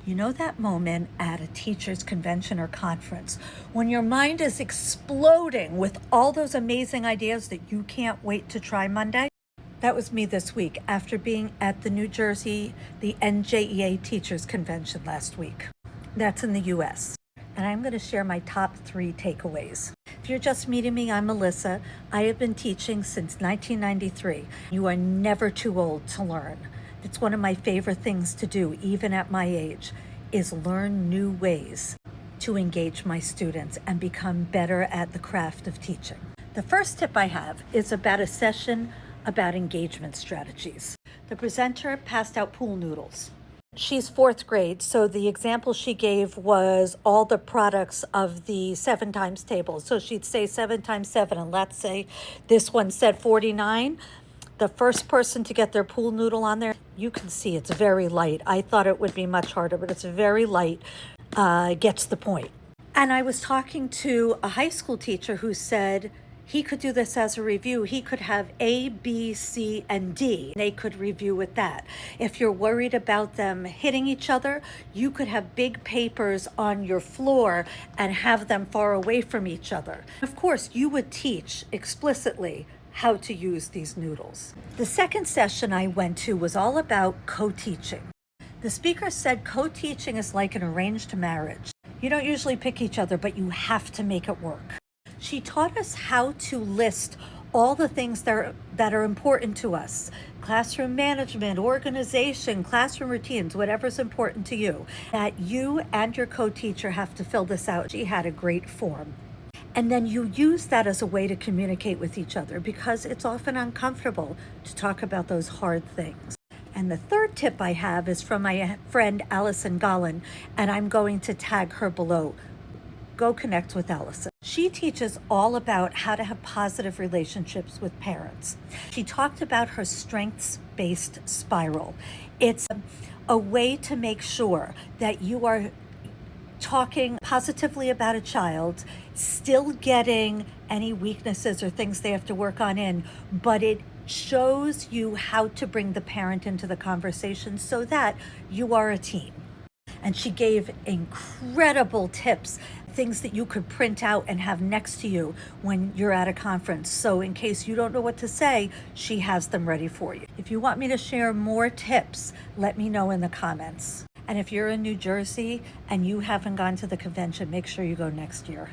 You know that moment at a teacher's convention or conference when your mind is exploding with all those amazing ideas that you can't wait to try Monday? That was me this week after being at the New Jersey, the NJEA Teachers Convention last week. That's in the US. And I'm going to share my top 3 takeaways. If you're just meeting me, I'm Melissa. I have been teaching since 1993. You are never too old to learn. It's one of my favorite things to do, even at my age, is learn new ways to engage my students and become better at the craft of teaching. The first tip I have is about a session about engagement strategies. The presenter passed out pool noodles. She's 4th grade, so the example she gave was all the products of the 7 times table. So she'd say 7 times 7, and let's say this one said 49. The first person to get their pool noodle on there, you can see it's very light. I thought it would be much harder, but it's very light, gets the point. And I was talking to a high school teacher who said he could do this as a review. He could have A, B, C, and D. They could review with that. If you're worried about them hitting each other, you could have big papers on your floor and have them far away from each other. Of course, you would teach explicitly how to use these noodles. The second session I went to was all about co-teaching. The speaker said co-teaching is like an arranged marriage. You don't usually pick each other, but you have to make it work. She taught us how to list all the things that are important to us. Classroom management, organization, classroom routines, whatever's important to you. That you and your co-teacher have to fill this out. She had a great form. And then you use that as a way to communicate with each other because it's often uncomfortable to talk about those hard things. And the third tip I have is from my friend Allison Gollin, and I'm going to tag her below. Go connect with Allison. She teaches all about how to have positive relationships with parents. She talked about her strengths-based spiral. It's a way to make sure that you are talking positively about a child, still getting any weaknesses or things they have to work on in, but it shows you how to bring the parent into the conversation so that you are a team. And she gave incredible tips, things that you could print out and have next to you when you're at a conference. So in case you don't know what to say, she has them ready for you. If you want me to share more tips, let me know in the comments. And if you're in New Jersey and you haven't gone to the convention, make sure you go next year.